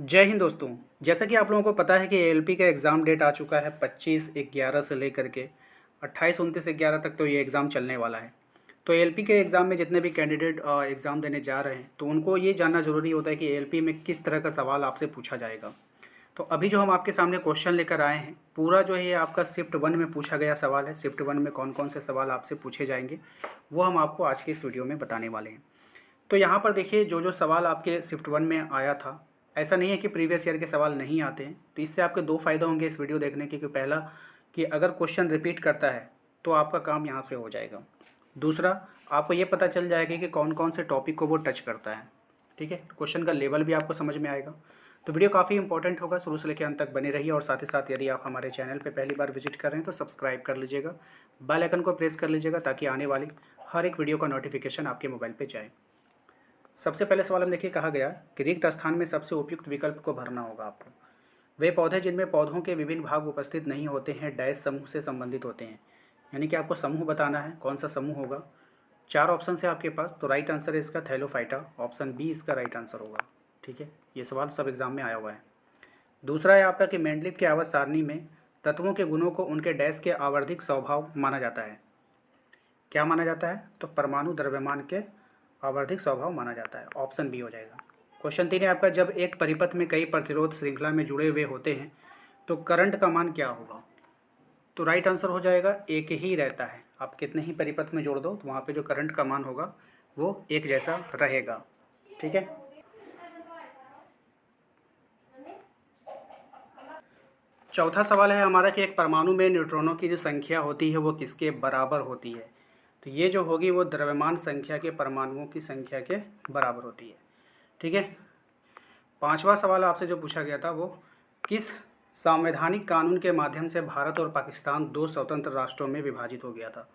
जय हिंद दोस्तों। जैसा कि आप लोगों को पता है कि एएलपी का एग्ज़ाम डेट आ चुका है 25/11 से लेकर के 28-29/11 तक तो ये एग्ज़ाम चलने वाला है। तो एएलपी के एग्ज़ाम में जितने भी कैंडिडेट एग्ज़ाम देने जा रहे हैं तो उनको ये जानना ज़रूरी होता है कि एएलपी में किस तरह का सवाल आपसे पूछा जाएगा। तो अभी जो हम आपके सामने क्वेश्चन लेकर आए हैं पूरा जो है ये आपका शिफ्ट 1 में पूछा गया सवाल है। शिफ्ट 1 में कौन कौन से सवाल आपसे पूछे जाएंगे वो हम आपको आज के इस वीडियो में बताने वाले हैं। तो यहाँ पर देखिए जो जो सवाल आपके शिफ्ट 1 में आया था, ऐसा नहीं है कि प्रीवियस ईयर के सवाल नहीं आते हैं। तो इससे आपके दो फ़ायदे होंगे इस वीडियो देखने के कि पहला कि अगर क्वेश्चन रिपीट करता है तो आपका काम यहाँ पे हो जाएगा। दूसरा, आपको ये पता चल जाएगा कि कौन कौन से टॉपिक को वो टच करता है। ठीक है, क्वेश्चन का लेवल भी आपको समझ में आएगा। तो वीडियो काफ़ी इंपॉर्टेंट होगा, शुरू से लेकर अंत तक बने रहिए। और साथ ही साथ यदि आप हमारे चैनल पर पहली बार विजिट कर रहे हैं तो सब्सक्राइब कर लीजिएगा, बेल आइकन को प्रेस कर लीजिएगा ताकि आने वाली हर एक वीडियो का नोटिफिकेशन आपके मोबाइल पर जाए। सबसे पहले सवाल में देखिए कहा गया कि रिक्त स्थान में सबसे उपयुक्त विकल्प को भरना होगा आपको। वे पौधे जिनमें पौधों के विभिन्न भाग उपस्थित नहीं होते हैं डैश समूह से संबंधित होते हैं। यानी कि आपको समूह बताना है, कौन सा समूह होगा। चार ऑप्शन है आपके पास, तो राइट आंसर है इसका थैलोफाइटा, ऑप्शन बी इसका राइट आंसर होगा। ठीक है, ये सवाल सब एग्जाम में आया हुआ है। दूसरा है आपका कि मेंडलीव के आवर्त सारणी में तत्वों के गुणों को उनके डैश के आवर्धिक स्वभाव माना जाता है। क्या माना जाता है? तो परमाणु द्रव्यमान के आवर्धिक स्वभाव माना जाता है, ऑप्शन बी हो जाएगा। क्वेश्चन 3 है आपका, जब एक परिपथ में कई प्रतिरोध श्रृंखला में जुड़े हुए होते हैं तो करंट का मान क्या होगा? तो राइट आंसर हो जाएगा एक ही रहता है। आप कितने ही परिपथ में जोड़ दो तो वहाँ पे जो करंट का मान होगा वो एक जैसा रहेगा। ठीक है, चौथा सवाल है हमारा कि एक परमाणु में न्यूट्रॉनों की जो संख्या होती है वो किसके बराबर होती है? तो ये जो होगी वो द्रव्यमान संख्या के परमाणुओं की संख्या के बराबर होती है। ठीक है, पांचवा सवाल आपसे जो पूछा गया था वो किस संवैधानिक कानून के माध्यम से भारत और पाकिस्तान दो स्वतंत्र राष्ट्रों में विभाजित हो गया था?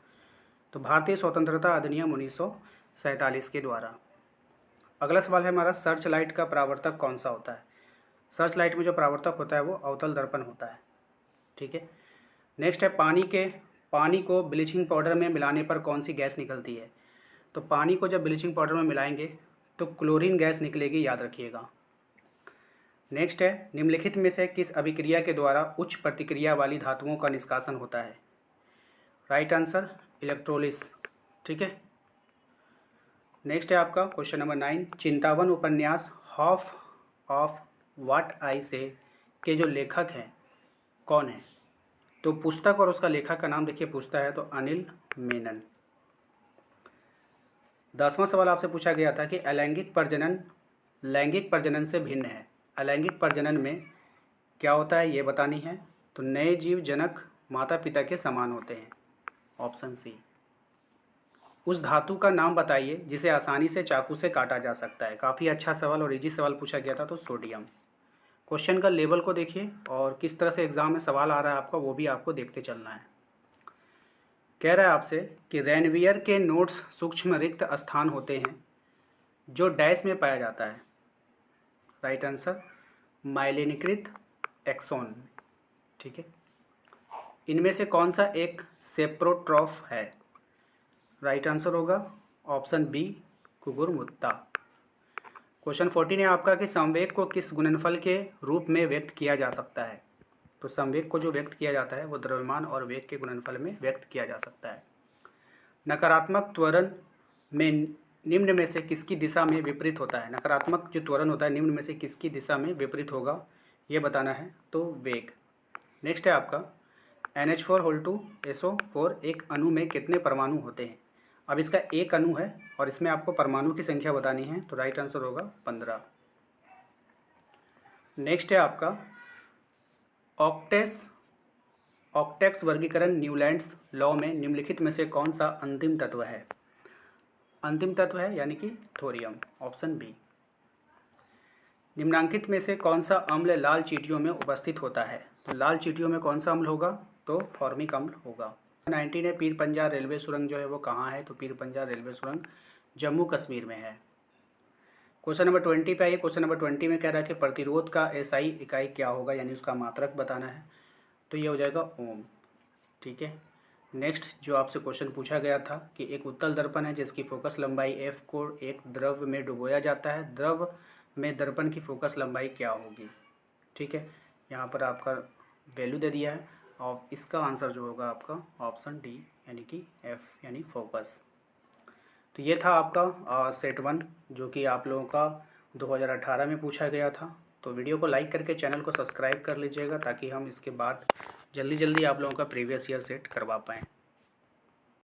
तो भारतीय स्वतंत्रता अधिनियम 1947 के द्वारा। अगला सवाल है हमारा, सर्च लाइट का परावर्तक कौन सा होता है? सर्च लाइट में जो परावर्तक होता है वो अवतल दर्पण होता है। ठीक है, नेक्स्ट है पानी को ब्लीचिंग पाउडर में मिलाने पर कौन सी गैस निकलती है? तो पानी को जब ब्लीचिंग पाउडर में मिलाएंगे तो क्लोरीन गैस निकलेगी, याद रखिएगा। नेक्स्ट है, निम्नलिखित में से किस अभिक्रिया के द्वारा उच्च प्रतिक्रिया वाली धातुओं का निष्कासन होता है? Right answer electrolysis. ठीक है, नेक्स्ट है आपका क्वेश्चन नंबर 9, चिंतावन उपन्यास हाफ ऑफ व्हाट आई से के जो लेखक हैं कौन है? तो पुस्तक और उसका लेखक का नाम देखिए पूछता है तो अनिल मेनन। 10वां सवाल आपसे पूछा गया था कि अलैंगिक प्रजनन लैंगिक प्रजनन से भिन्न है। अलैंगिक प्रजनन में क्या होता है ये बतानी है। तो नए जीव जनक माता पिता के समान होते हैं, ऑप्शन सी। उस धातु का नाम बताइए जिसे आसानी से चाकू से काटा जा सकता है। काफ़ी अच्छा सवाल और इजी सवाल पूछा गया था, तो सोडियम। क्वेश्चन का लेवल को देखिए और किस तरह से एग्जाम में सवाल आ रहा है आपका वो भी आपको देखते चलना है। कह रहा है आपसे कि रेनवियर के नोट्स सूक्ष्म रिक्त स्थान होते हैं जो डैश में पाया जाता है। राइट आंसर माइलिनीकृत एक्सोन। ठीक है, इनमें से कौन सा एक सेप्रोट्रॉफ है? राइट आंसर होगा ऑप्शन बी कुकुरमुत्ता। क्वेश्चन 14 है आपका कि संवेग को किस गुणनफल के रूप में व्यक्त किया जा सकता है? तो संवेग को जो व्यक्त किया जाता है वो द्रव्यमान और वेग के गुणनफल में व्यक्त किया जा सकता है। नकारात्मक त्वरण में निम्न में से किसकी दिशा में विपरीत होता है? नकारात्मक जो त्वरण होता है निम्न में से किसकी दिशा में विपरीत होगा ये बताना है, तो वेग। नेक्स्ट है आपका NH4 एक अणु में कितने परमाणु होते हैं? अब इसका एक अणु है और इसमें आपको परमाणु की संख्या बतानी है, तो राइट आंसर होगा 15। नेक्स्ट है आपका ऑक्टेक्स वर्गीकरण न्यूलैंड्स लॉ में निम्नलिखित में से कौन सा अंतिम तत्व है? अंतिम तत्व है यानी कि थोरियम, ऑप्शन बी। निम्नांकित में से कौन सा अम्ल लाल चींटियों में उपस्थित होता है? तो लाल चींटियों में कौन सा अम्ल होगा? तो फॉर्मिक अम्ल होगा। 19 है पीर पंजाल रेलवे सुरंग जो है वो कहाँ है? तो पीर पंजाल रेलवे सुरंग जम्मू कश्मीर में है। क्वेश्चन नंबर 20 पे आइए। क्वेश्चन नंबर 20 में कह रहा है कि प्रतिरोध का एसआई इकाई क्या होगा, यानी उसका मात्रक बताना है, तो ये हो जाएगा ओम। ठीक है, नेक्स्ट जो आपसे क्वेश्चन पूछा गया था कि एक उत्तल दर्पण है जिसकी फोकस लंबाई f को एक द्रव में डुबोया जाता है। द्रव में दर्पण की फोकस लंबाई क्या होगी। ठीक है, यहाँ पर आपका वैल्यू दे दिया है और इसका आंसर जो होगा आपका ऑप्शन डी यानी कि एफ यानी फोकस। तो ये था आपका सेट 1 जो कि आप लोगों का 2018 में पूछा गया था। तो वीडियो को लाइक करके चैनल को सब्सक्राइब कर लीजिएगा ताकि हम इसके बाद जल्दी जल्दी आप लोगों का प्रीवियस ईयर सेट करवा पाएँ।